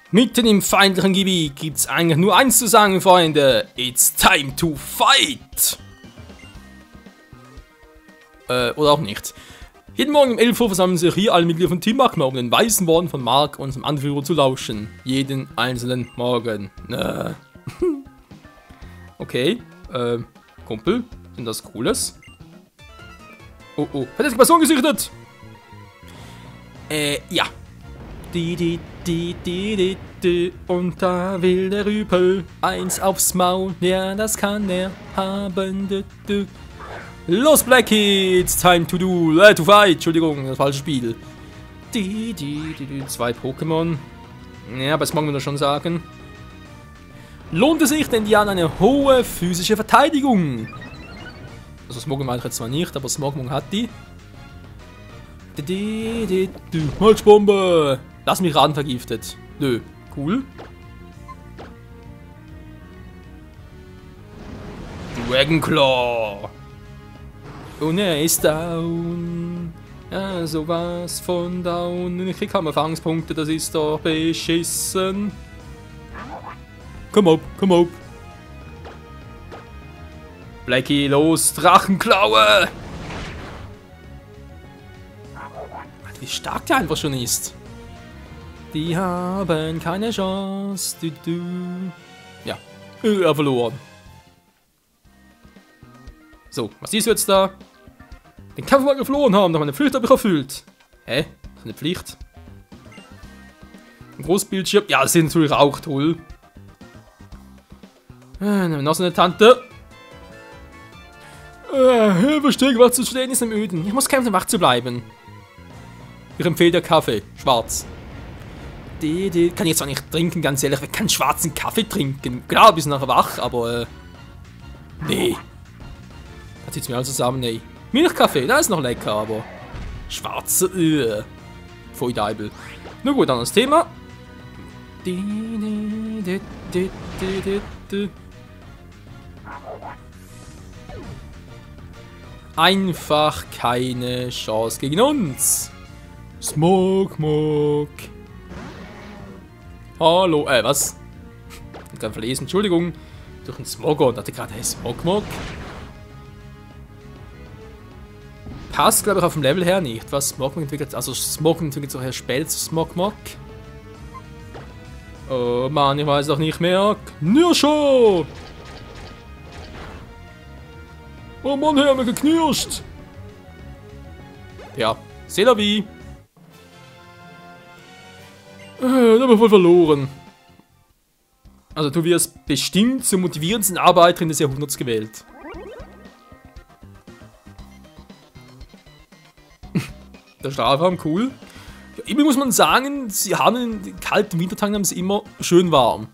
Mitten im feindlichen Gebiet gibt's eigentlich nur eins zu sagen, Freunde. It's time to fight! Oder auch nicht. Jeden Morgen um 11 Uhr versammeln sich hier alle Mitglieder von Team Magma, um den weisen Worten von Mark, unserem Anführer, zu lauschen. Jeden einzelnen Morgen. Okay, Kumpel, sind das Cooles? Oh, oh, hat jetzt Person gesichtet? Ja. Und da will der Rüpel eins aufs Maul. Ja, das kann er haben. Los, Blackie, it's time to to fight. Entschuldigung, das falsche Spiel. 2 Pokémon. Ja, aber das mag man doch schon sagen. Lohnt es sich, denn die haben eine hohe physische Verteidigung. Also Smogmog meine ich jetzt zwar nicht, aber Smogmog hat die. Holzbombe! Lass mich Raden vergiftet. Nö, cool. Dragonclaw! Und er ist down. Ja, sowas von down. Ich krieg keine Erfahrungspunkte, das ist doch beschissen. Komm ab, komm ab. Blackie, los, Drachenklaue! Wie stark der einfach schon ist. Die haben keine Chance. Ja, er verloren. So, was siehst du jetzt da? Den Kampf mal geflohen haben, doch meine Pflicht habe ich erfüllt. Hä? Das ist eine Pflicht. Ein Großbildschirm. Ja, das ist natürlich auch toll. Noch so eine Tante. Verstehe, was zu stehen ist im Öden. Ich muss kämpfen, um wach zu bleiben. Ich empfehle dir Kaffee. Schwarz. Kann ich jetzt zwar nicht trinken, ganz ehrlich. Ich kann schwarzen Kaffee trinken. Klar, bis nachher wach, aber nee. Da zieht's mir alles zusammen, nee. Milchkaffee, das ist noch lecker, aber schwarze, voll Deibel. Nur gut, anderes Thema. Einfach keine Chance gegen uns. Smogmog. Hallo, was? Ich kann verlesen, Entschuldigung. Durch einen Smogon, dachte gerade, hey, Smogmog. Passt, glaube ich, auf dem Level her nicht. Was Smogmog entwickelt, also Smogmog entwickelt sich erst später zu Smogmog. Oh Mann, ich weiß doch nicht mehr. Knirscher! Oh Mann, wir haben geknirscht! Ja, c'est la vie. Da haben wir voll verloren. Also du wirst bestimmt zur motivierendsten Arbeiterin des Jahrhunderts gewählt. Der Strafraum, cool. Ja, immer muss man sagen, sie haben in den kalten Wintertagen haben sie immer schön warm.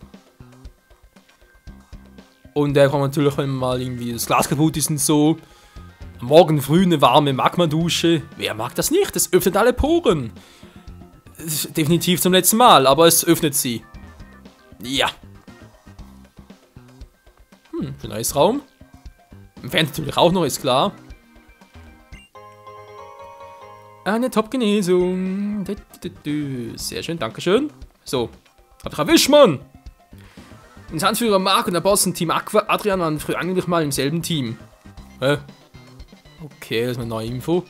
Und da kann man natürlich, wenn mal irgendwie das Glas kaputt ist und so, am Morgen früh eine warme Magma-Dusche. Wer mag das nicht? Das öffnet alle Poren. Definitiv zum letzten Mal, aber es öffnet sie. Ja. Für ein neues Raum. Entfernt natürlich auch noch, ist klar. Eine Top-Genesung. Sehr schön, dankeschön. So, hab ich erwischt, Mann. Unser Anführer Mark und der Boss im Team Aqua, Adrian, waren früher eigentlich mal im selben Team. Okay, das ist eine neue Info.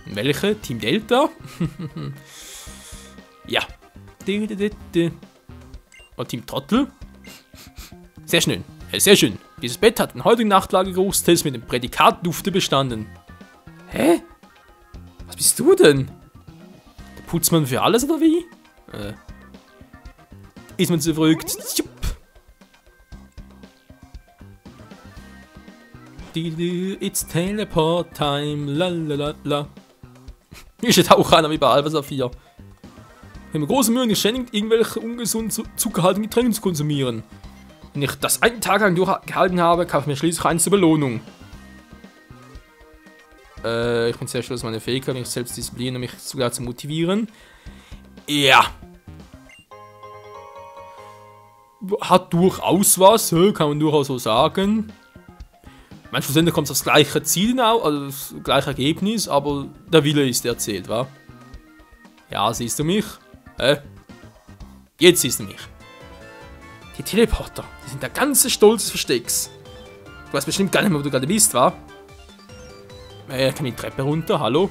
Welche? Team Delta? Ja. Und Team Trottel? Sehr schön. Sehr schön. Dieses Bett hat den heutigen Nachtlagergeruchstest mit dem Prädikat Dufte bestanden. Hä? Was bist du denn? Der Putzmann für alles oder wie? Ist man so verrückt? It's Teleport Time. Lalalala. Hier steht auch einer wie bei Alpha Saphir. Ich habe große Mühe, nicht ständig irgendwelche ungesund zugehaltenen Getränke zu konsumieren. Wenn ich das einen Tag lang durchgehalten habe, kaufe ich mir schließlich eins zur Belohnung. Ich bin sehr stolz auf meine Fähigkeit, mich selbst zu disziplinieren und mich sogar zu motivieren. Ja. Hat durchaus was, kann man durchaus so sagen. Schlussendlich kommt das gleiche Ziel, also das gleiche Ergebnis, aber der Wille ist erzählt, wa? Ja, siehst du mich? Jetzt siehst du mich. Die Teleporter, die sind der ganze Stolz des Verstecks. Du weißt bestimmt gar nicht mehr, wo du gerade bist, wa? Kann ich die Treppe runter? Hallo?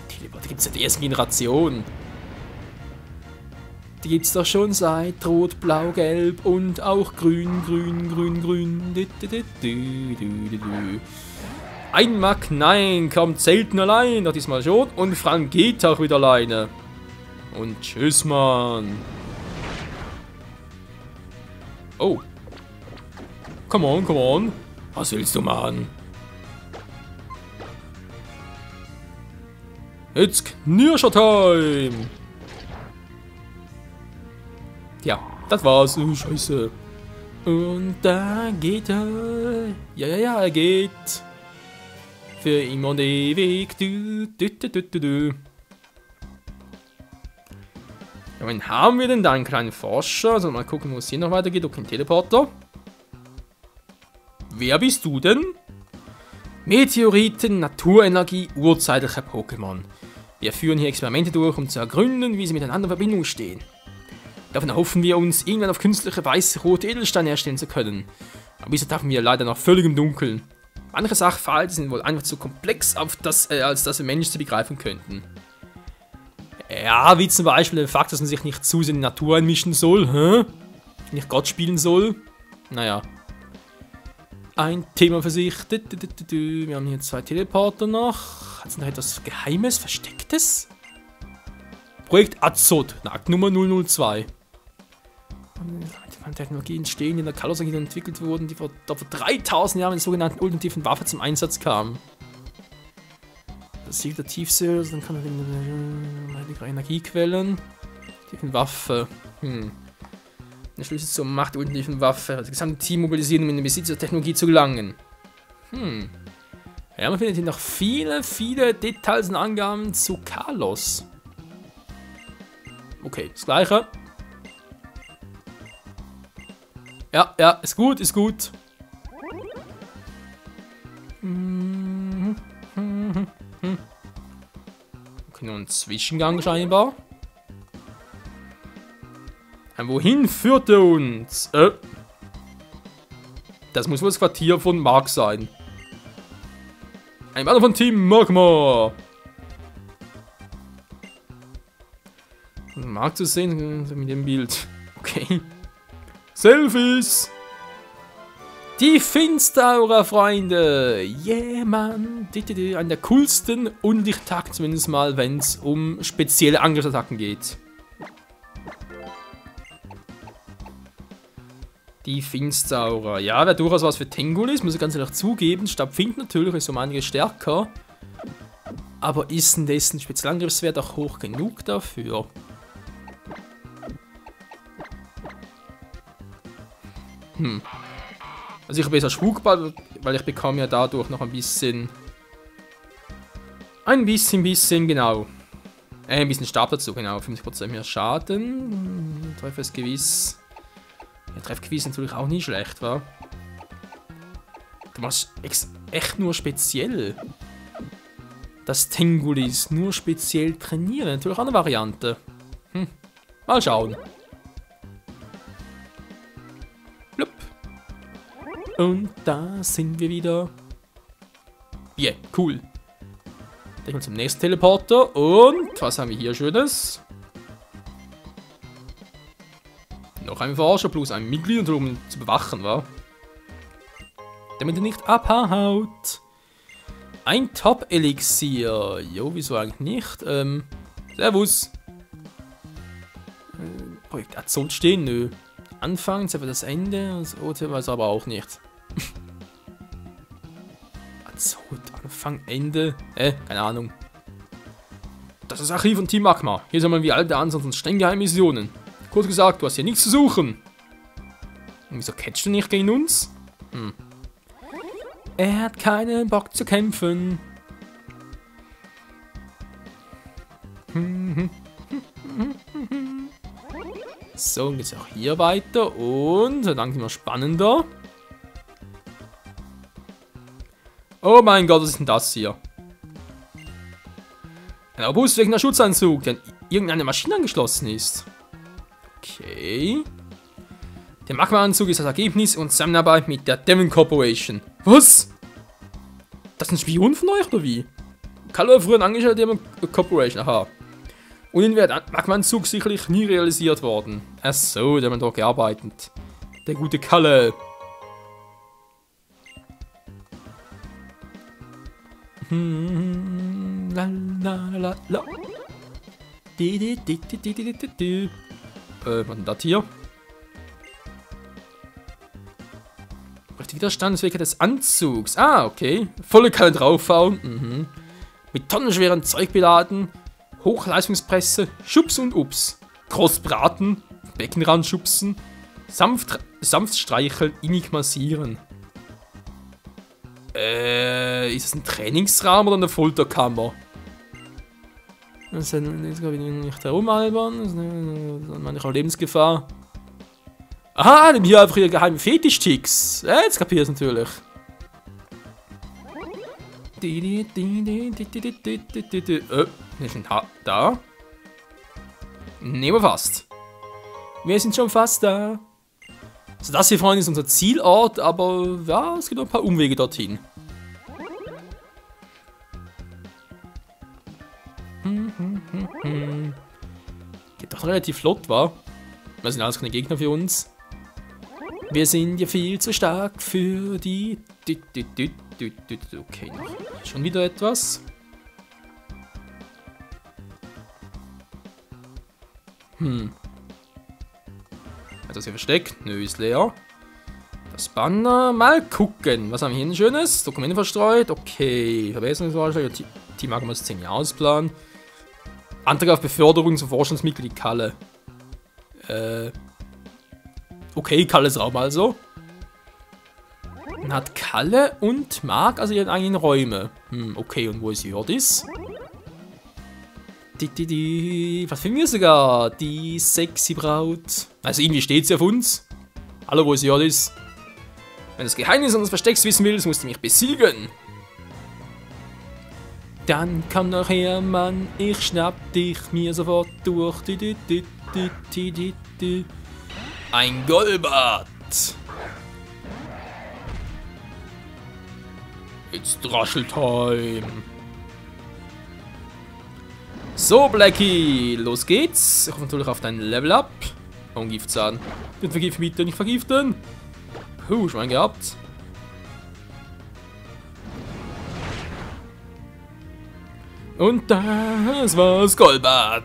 Teleporter gibt es ja die erste Generation. Die gibt's doch schon seit Rot, Blau, Gelb und auch Grün, Grün, Grün, Grün. Ein Mack, nein, kommt selten allein, doch diesmal schon. Und Frank geht auch wieder alleine. Und tschüss, Mann. Oh. Come on, come on. Was willst du, Mann? It's Knirscher-Time. Ja, das war's. Oh, scheiße. Und da geht er. Ja, er geht. Für immer und ewig. Ja, wen haben wir denn da? Einen kleinen Forscher. Also mal gucken, wo es hier noch weitergeht. Okay, ein Teleporter. Wer bist du denn? Meteoriten, Naturenergie, urzeitliche Pokémon. Wir führen hier Experimente durch, um zu ergründen, wie sie miteinander in Verbindung stehen. Davon erhoffen wir uns, irgendwann auf künstliche weiße rote Edelsteine herstellen zu können. Aber bisher tappen wir leider noch völlig im Dunkeln. Manche Sachverhalte sind wohl einfach zu komplex, als dass wir Menschen sie begreifen könnten. Ja, wie zum Beispiel der Fakt, dass man sich nicht zu sehr in die Natur einmischen soll, nicht Gott spielen soll. Naja. Ein Thema für sich. Wir haben hier 2 Teleporter noch. Hat es noch etwas Geheimes, Verstecktes? Projekt Azot, Akt Nummer 002. Technologien entstehen, die in der Kalos-Energie entwickelt wurden, die vor 3000 Jahren in der sogenannten ultimativen Waffe zum Einsatz kamen. Das Sieg der Tiefsee, also dann kann er die Energiequellen. Tiefen Waffe. Der Schlüssel zur Macht der ultimativen Waffe. Das gesamte Team mobilisieren, um in den Besitz der Technologie zu gelangen. Ja, man findet hier noch viele Details und Angaben zu Kalos. Okay, das Gleiche. Ja, ist gut, ist gut. Okay, nur ein Zwischengang scheinbar. Wohin führt er uns? Das muss wohl das Quartier von Mark sein. Ein Mann von Team Magma. Mark zu sehen mit dem Bild. Okay. Selfies! Die Finstaurer, Freunde! Yeah, Mann! Einer der coolsten Unlichttagen zumindest mal, wenn es um spezielle Angriffsattacken geht. Die Finstaurer. Ja, wäre durchaus was für Tengulis, muss ich ganz ehrlich zugeben. Stabfink natürlich ist um einiges stärker. Aber ist denn dessen Spezialangriffswert auch hoch genug dafür? Also ich habe besser Spugball, weil ich bekomme ja dadurch noch ein bisschen, genau. Ein bisschen Stab dazu, genau. 50% mehr Schaden. Treffgewiss. Ja, Treffgewiss ist natürlich auch nicht schlecht, wa? Du machst echt nur speziell. Das Tengulis nur speziell trainieren. Natürlich auch eine Variante. Mal schauen. Und da sind wir wieder. Yeah, cool. Dann mal zum nächsten Teleporter. Und was haben wir hier Schönes? Noch ein Forscher plus ein Mitglied, um ihn zu bewachen, wa? Damit er nicht abhaut. Ein Top-Elixier. Jo, wieso eigentlich nicht? Servus. Projekt Azot stehen, nö. Anfang, jetzt aber das Ende, das OT weiß aber auch nicht. Azot, Anfang, Ende, keine Ahnung. Das ist das Archiv von Team Magma. Hier sind wir wie alle der anderen streng geheime Missionen. Kurz gesagt, du hast hier nichts zu suchen. Und wieso catchst du nicht gegen uns? Er hat keinen Bock zu kämpfen. So, und geht's auch hier weiter. Und dann immer spannender. Oh mein Gott, was ist denn das hier? Ein Robust wegen der Schutzanzug. irgendeine Maschine angeschlossen ist. Okay. Der Magma-Anzug ist das Ergebnis und Zusammenarbeit mit der Devon Corporation. Was? Das ist ein Spion von euch, oder wie? Kalle war früher ein Angestellter der Devon Corporation, aha. Und ihn wäre der Magma-Anzug sicherlich nie realisiert worden. Ach so, der hat dort gearbeitet. Der gute Kalle. La la la la. Was ist denn das hier? Widerstandsfähigkeit des Anzugs. Ah, okay. Volle Kanne draufhauen. Mhm. Mit tonnenschweren Zeug beladen. Hochleistungspresse. Schubs und Ups. Kross braten. Beckenrand schubsen. Sanft streicheln. Innig massieren. Ist es ein Trainingsraum oder eine Folterkammer? Das ist nicht herumalbern. Meine Lebensgefahr. Aha, nimm hier einfach ihre geheimen Fetisch-Ticks. Jetzt kapier ich es natürlich. Nicht da. Nehmen wir fast. Wir sind schon fast da. Also das hier, Freunde, ist unser Zielort, aber ja, es gibt noch ein paar Umwege dorthin. Geht doch relativ flott, wa? Was sind alles keine Gegner für uns? Wir sind ja viel zu stark für die... Okay, schon wieder etwas. Hat das hier versteckt? Nö, ist leer. Das Banner. Mal gucken. Was haben wir hier ein schönes? Dokumente verstreut. Okay. Verbesserungsvorschläge. Team Magmas 10-Jahresplan. Antrag auf Beförderung zum Forschungsmitglied Kalle. Okay, Kalles Raum also. Dann hat Kalle und Mark also ihren eigenen Räume. Okay, und wo ist Jördis? Was finden wir sogar? Die sexy Braut. Also irgendwie steht sie auf uns. Hallo, wo ist Jördis? Wenn du das Geheimnis unseres Verstecks wissen willst, musst du mich besiegen. Dann komm noch her, Mann, ich schnapp dich mir sofort durch. Ein Golbat. It's Drascheltime. So, Blackie, los geht's. Ich hoffe natürlich auf dein Level Up. Oh, ein Giftzahn. Den vergiften, bitte nicht vergiften. Schwein gehabt. Und das war's, Golbat.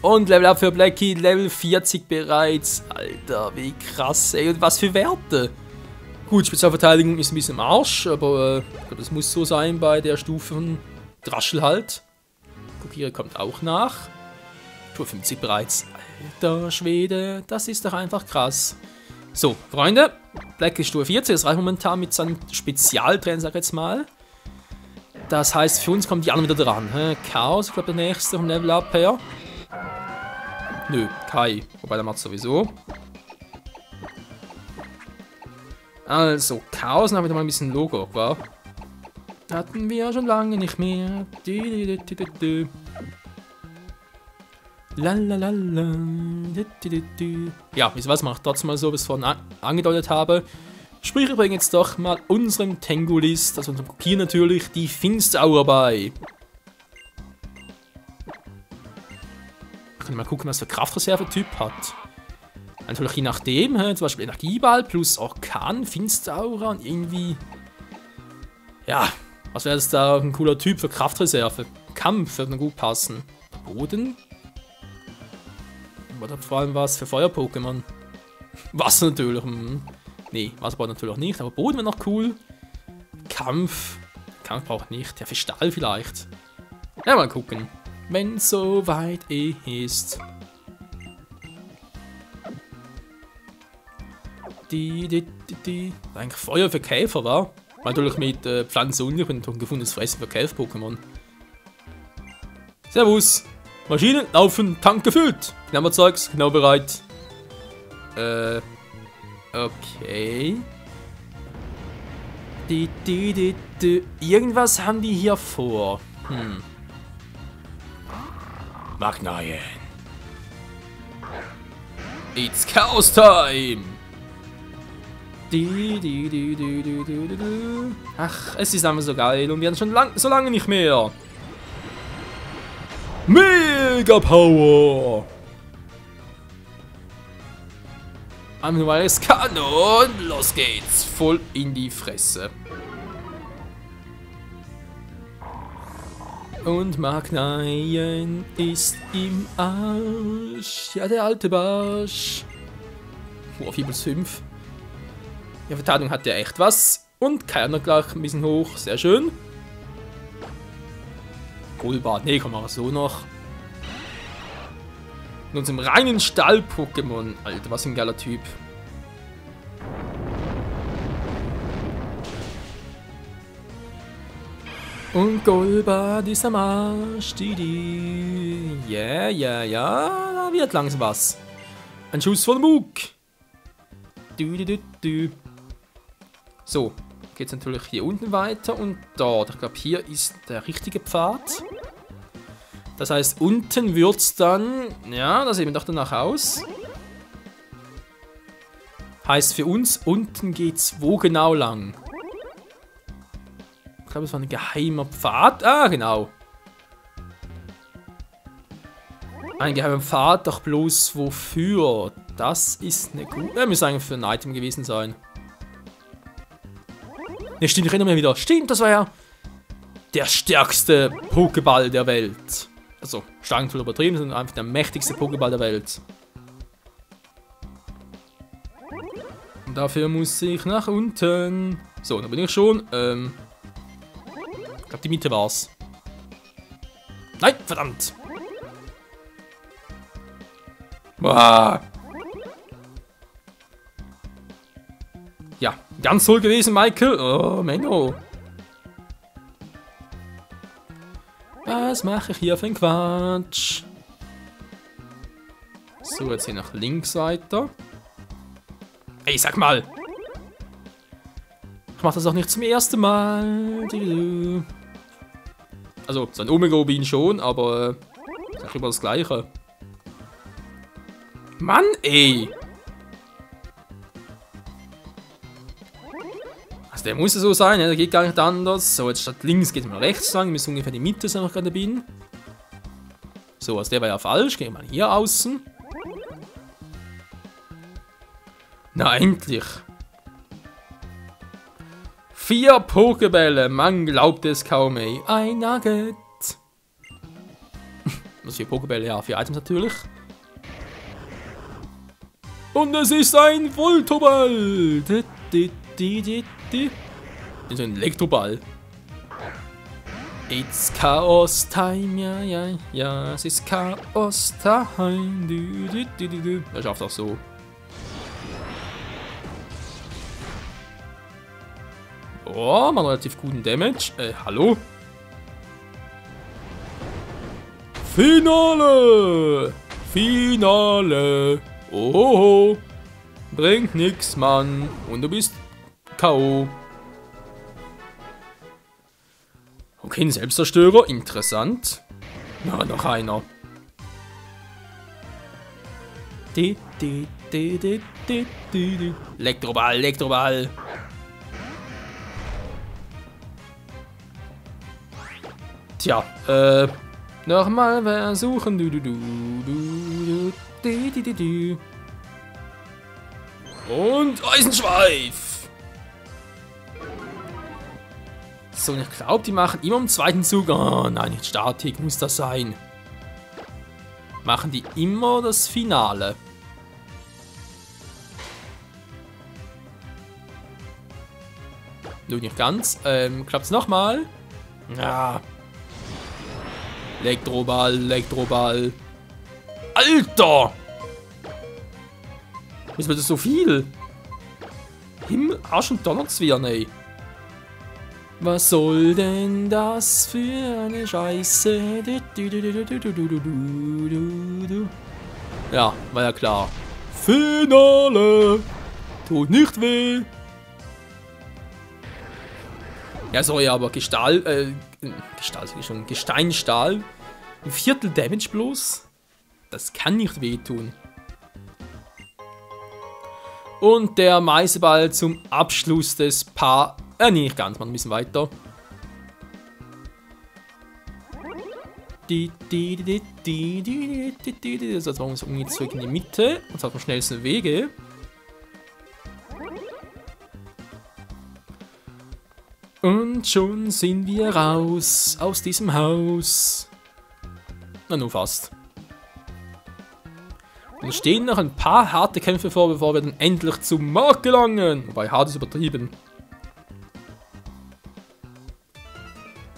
Und Level Up für Blackie, Level 40 bereits. Alter, wie krass, ey. Und was für Werte. Gut, Spezialverteidigung ist ein bisschen im Arsch, aber das muss so sein bei der Stufe von Draschel halt. Kokiri kommt auch nach. Stufe 50 bereits. Alter Schwede, das ist doch einfach krass. So, Freunde, Blackie ist Stufe 40, das reicht momentan mit seinem Spezialtraining, sag ich jetzt mal. Das heißt, für uns kommen die anderen wieder dran. Chaos, ich glaube der nächste vom Level Up her. Nö, Kai. Wobei, der macht sowieso. Also, Chaos, dann haben wir wieder mal ein bisschen Logo, wa? Hatten wir schon lange nicht mehr. Lalalala. Ja, wisst ihr was, macht trotzdem mal so, was ich vorhin angedeutet habe. Sprich übrigens jetzt doch mal unserem Tengulist, also unserem Kokir natürlich, die Finsteraura bei. Können wir mal gucken, was für Kraftreserve-Typ hat. Natürlich je nachdem, zum Beispiel Energieball plus Orkan, Finsteraura und irgendwie... Ja, was wäre das da ein cooler Typ für Kraftreserve? Kampf würde mir gut passen. Boden? Oder vor allem was für Feuer-Pokémon? Wasser natürlich. Nee, Wasser braucht natürlich nicht, aber Boden wäre noch cool. Kampf. Kampf braucht nicht. Ja, für Stahl vielleicht. Ja, mal gucken. Wenn es soweit ist. Eigentlich Feuer für Käfer, war? Natürlich mit Pflanzen und ich bin ein gefundenes Fressen für Käfer-Pokémon. Servus! Maschinen laufen, Tank gefüllt! Klammerzeugs, genau bereit. Okay. Irgendwas haben die hier vor. Magnaien. It's Chaos Time! Ach, es ist einfach so geil und wir haben schon so lange nicht mehr. Mega Power! Ein normales Kanon, los geht's, voll in die Fresse. Und Magnaien ist im Arsch. Ja, der alte Barsch. 4+5. Die Verteidigung hat ja echt was. Und keiner gleich ein bisschen hoch. Sehr schön. Golbat. Ne, kommen wir so noch. In unserem reinen Stall-Pokémon. Alter, was ein geiler Typ. Und Golbat ist am Arsch. Ja, da wird langsam was. Ein Schuss von Mug. So, geht's natürlich hier unten weiter und dort. Ich glaube, hier ist der richtige Pfad. Das heißt, unten wird's dann. Ja, da sehen wir doch danach aus. Heißt für uns, unten geht's wo genau lang? Ich glaube, es war ein geheimer Pfad. Ah, genau. Ein geheimer Pfad, doch bloß wofür? Das ist eine gute. Ja, müsste eigentlich für ein Item gewesen sein. Ne, stimmt, ich erinnere mich wieder. Stimmt, das war ja der stärkste Pokéball der Welt. Also, stark voll übertrieben, sondern einfach der mächtigste Pokéball der Welt. Und dafür muss ich nach unten. So, da bin ich schon. Ich glaube, die Mitte war's. Nein, verdammt! Boah. Ja, ganz toll gewesen, Michael. Oh, Menno. Was mache ich hier für einen Quatsch? So, jetzt hier nach links weiter. Ey, sag mal. Ich mache das auch nicht zum ersten Mal. Also, so ein Omega-Rubin schon, aber ist auch immer das Gleiche. Mann, ey! Also der muss ja so sein, ja, der geht gar nicht anders. So, jetzt statt links geht man rechts lang, wir müssen ungefähr die Mitte sein, wo ich gerade bin. So, also der war ja falsch, gehen wir mal hier außen. Na, endlich! 4 Pokébälle, man glaubt es kaum, ey. Ein Nugget! Was 4 Pokébälle? Ja, 4 Items natürlich. Und es ist ein Voltoball! Das ist ein Elektroball. It's Chaos Time, ja, es ist Chaos Time. Er schafft auch so. Oh, man relativ guten Damage. Hallo? Finale! Finale! Oh, bringt nix, Mann. Und du bist K.O. Okay, ein Selbstzerstörer. Interessant. Na, noch einer. Elektroball, Elektroball. Tja, nochmal versuchen. Und Eisenschweif! So, und ich glaube, die machen immer im zweiten Zug. Oh nein, nicht Statik, muss das sein. Machen die immer das Finale. Nur nicht ganz. Klappt's nochmal? Ja. Elektroball, Elektroball. Alter! Wieso wird das so viel? Himmel, Arsch und Donnerzwirn, ey. Was soll denn das für eine Scheiße? Ja, war ja klar. Finale! Tut nicht weh! Ja, sorry, aber Gesteinstahl Ein Viertel Damage bloß? Das kann nicht wehtun. Und der Meißelball zum Abschluss des nee, nicht ganz, man, ein bisschen weiter. So, jetzt machen wir uns irgendwie zurück in die Mitte. Und zwar auf dem schnellsten Wege. Und schon sind wir raus aus diesem Haus. Na, nur fast. Und es stehen noch ein paar harte Kämpfe vor, bevor wir dann endlich zum Markt gelangen. Wobei, hart ist übertrieben.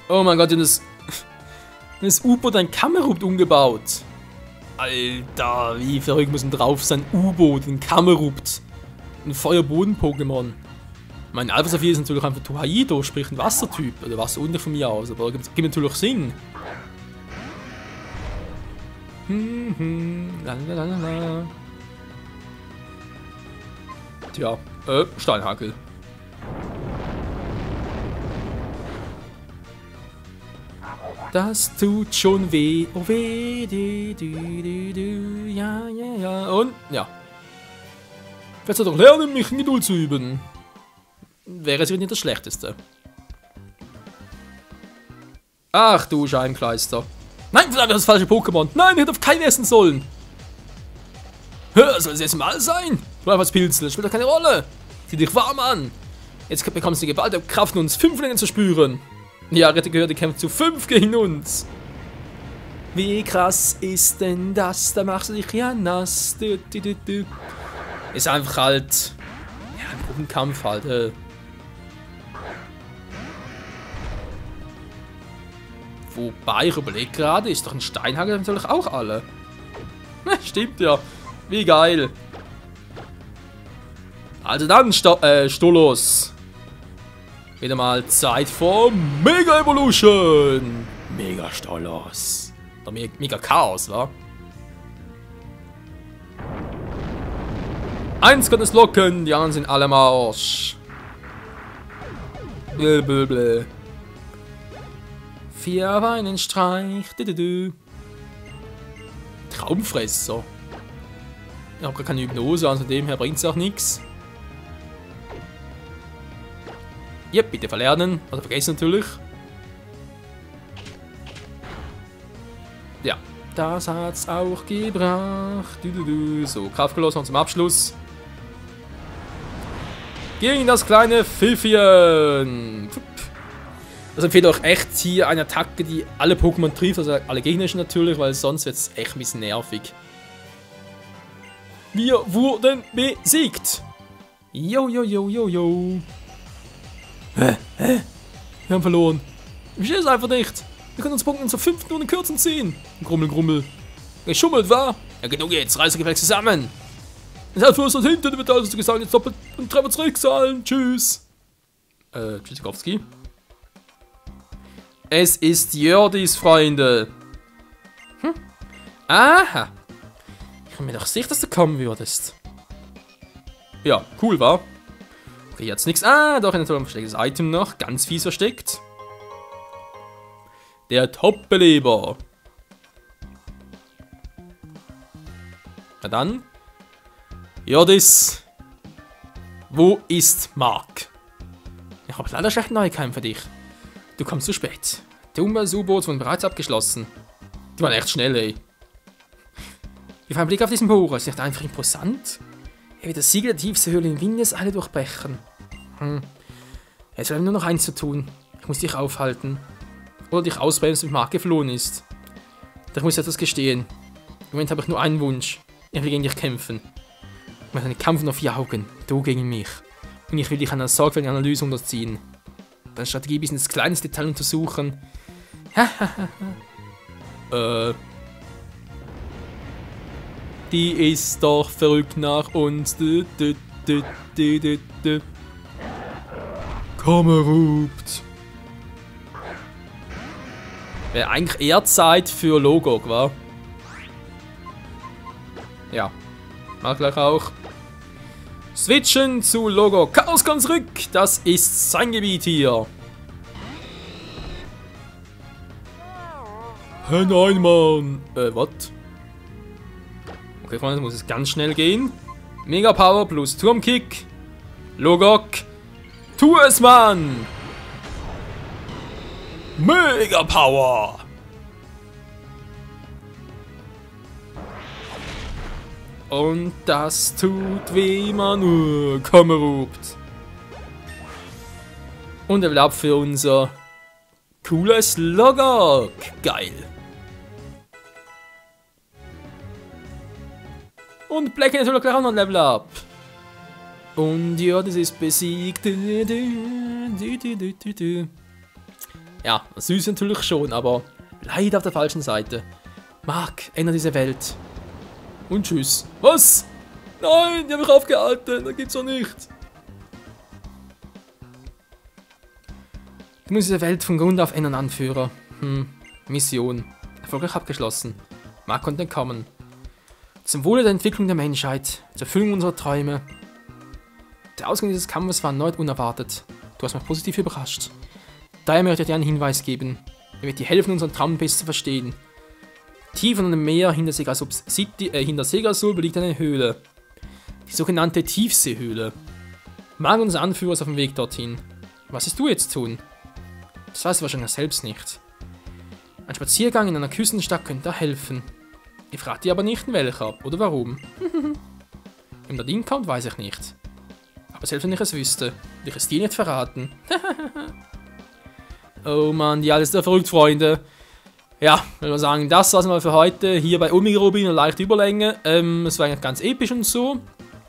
Oh mein Gott, das U-Boot ein Kamerupt umgebaut. Alter, wie verrückt muss man drauf sein? U-Boot, ein Kamerupt. Ein Feuerboden-Pokémon. Mein Alpha Saphir ist natürlich einfach Toohaido, sprich ein Wassertyp. Oder Wasser unter von mir aus, aber gibt natürlich Sinn. Lalalala. Tja, Steinhagel. Das tut schon weh, oh weh, ja, ja, ja, und, ja. Jetzt soll doch lernen, mich in Geduld zu üben. Wäre sicher nicht das Schlechteste. Ach du Scheibenkleister. Nein, verdammt, das ist das falsche Pokémon. Nein, ich hätte auf keinen essen sollen. Soll es jetzt mal sein? Bleib als Pilzel, das spielt doch keine Rolle. Zieh dich warm an. Jetzt bekommst du die geballte Kraft, uns 5 Längen zu spüren. Ja, Rette gehört, die kämpft zu 5 gegen uns. Wie krass ist denn das? Da machst du dich ja nass. Ist einfach halt... Ja, ein Gruppenkampf halt. Wobei, ich überlege gerade, ist doch ein Steinhagel natürlich auch alle. Stimmt ja. Wie geil. Also dann, Stolos. Wieder mal Zeit für Mega Evolution. Mega Stolos. Oder Mega Chaos, wa? Eins kann es locken, die anderen sind alle am Arsch. Blablabla. 4 auf einen Streich. Traumfresser. Ich habe gar keine Hypnose, also von dem her bringt es auch nichts. Yep, bitte verlernen. Also vergessen natürlich. Ja, das hat's auch gebracht. So, Kraftglos noch zum Abschluss. Gegen das kleine Pfiffchen. Das empfehle ich euch echt hier eine Attacke, die alle Pokémon trifft, also alle gegnerischen natürlich, weil sonst wird es echt ein bisschen nervig. Wir wurden besiegt. Jo, jo, jo, jo, jo. Wir haben verloren. Ich verstehe es einfach nicht. Wir können uns Punkte zur 5. Runde kürzen ziehen. Grummel, grummel. Geschummelt, war? Ja, genug jetzt. Reiß dich zusammen. Das hat für uns hinten, wird alles zu gesagt, jetzt doppelt und Treffer zurückzahlen. Tschüss. Tschüssikowski. Es ist Jördis, Freunde. Aha. Ich habe mir doch sicher, dass du kommen würdest. Ja, cool, war. Okay, jetzt nichts. Ah, doch, ein verstecktes Item noch. Ganz fies versteckt. Der Top-Beleber. Na dann. Jördis. Wo ist Mark? Ich habe leider schlechte Neuigkeiten für dich. Du kommst zu spät. Die U-Boot wurden bereits abgeschlossen. Die waren echt schnell, ey. Wie ein Blick auf diesen Bohrer ist nicht einfach imposant. Er wird das Siegel der tiefsten Höhle in Windeseile durchbrechen. Es bleibt nur noch eins zu tun. Ich muss dich aufhalten. Oder dich ausbremsen, bis Mark geflohen ist. Doch ich muss etwas gestehen. Im Moment habe ich nur einen Wunsch. Ich will gegen dich kämpfen. Ich mache einen Kampf nur 4 Augen. Du gegen mich. Und ich will dich einer sorgfältigen Analyse unterziehen. Deine Strategie bis ins kleinste Detail untersuchen. Die ist doch verrückt nach uns. Kamerupt. Wäre eigentlich eher Zeit für Logok, wa? Ja. Mach gleich auch. Switchen zu Logok. Chaos kommt zurück. Das ist sein Gebiet hier. Hä, nein, Mann. Was? Okay, Freunde, muss es ganz schnell gehen. Mega Power plus Turmkick. Logok. Tu es, Mann! Mega Power! Und das tut weh, man nur rupt. Und Level Up für unser cooles Logok. Geil. Und Black natürlich gleich auch noch ein Level Up. Und ja, das ist besiegt. Ja, süß natürlich schon, aber leider auf der falschen Seite. Mark, ändere diese Welt. Und tschüss. Was? Nein, die haben mich aufgehalten. Da gibt's doch nichts. Du musst diese Welt von Grund auf ändern, Anführer. Mission. Erfolgreich abgeschlossen. Mark konnte entkommen. Zum Wohle der Entwicklung der Menschheit. Zur Erfüllung unserer Träume. Der Ausgang dieses Kampfes war erneut unerwartet. Du hast mich positiv überrascht. Daher möchte ich dir einen Hinweis geben. Er wird dir helfen, unseren Traum besser zu verstehen. Tief unter dem Meer hinter Segasul liegt eine Höhle. Die sogenannte Tiefseehöhle. Mark, unser Anführer, ist auf dem Weg dorthin. Was willst du jetzt tun? Das weißt du wahrscheinlich selbst nicht. Ein Spaziergang in einer Küstenstadt könnte da helfen. Ich frage dich aber nicht, in welcher oder warum. Im Nadine kommt, weiß ich nicht. Aber selbst wenn ich es wüsste, würde ich es dir nicht verraten. Oh Mann, die alles da verrückt, Freunde. Ja, ich würde sagen, das war's mal für heute. Hier bei Omega-Ruby in einer leichten Überlänge. Es war eigentlich ganz episch und so.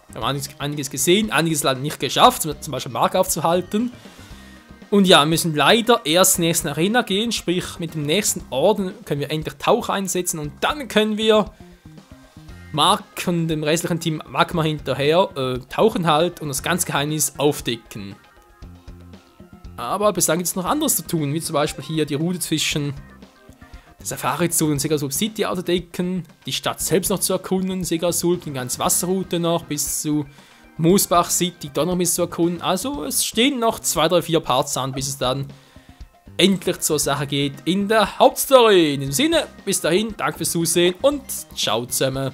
Wir haben einiges gesehen, einiges leider nicht geschafft, zum Beispiel Mark aufzuhalten. Und ja, wir müssen leider erst nächsten Arena gehen, sprich mit dem nächsten Orden können wir endlich Tauch einsetzen und dann können wir Mark und dem restlichen Team Magma hinterher tauchen halt und das ganze Geheimnis aufdecken. Aber bis dahin gibt es noch anderes zu tun, wie zum Beispiel hier die Route zwischen der Safari-Zone und Segasul City aufzudecken, die Stadt selbst noch zu erkunden, Segasul, die ganze Wasserroute noch bis zu Moosbach City, da noch bis zu erkunden. Also es stehen noch 2, 3, 4 Parts an, bis es dann endlich zur Sache geht in der Hauptstory. In diesem Sinne, bis dahin, danke fürs Zusehen und ciao zusammen.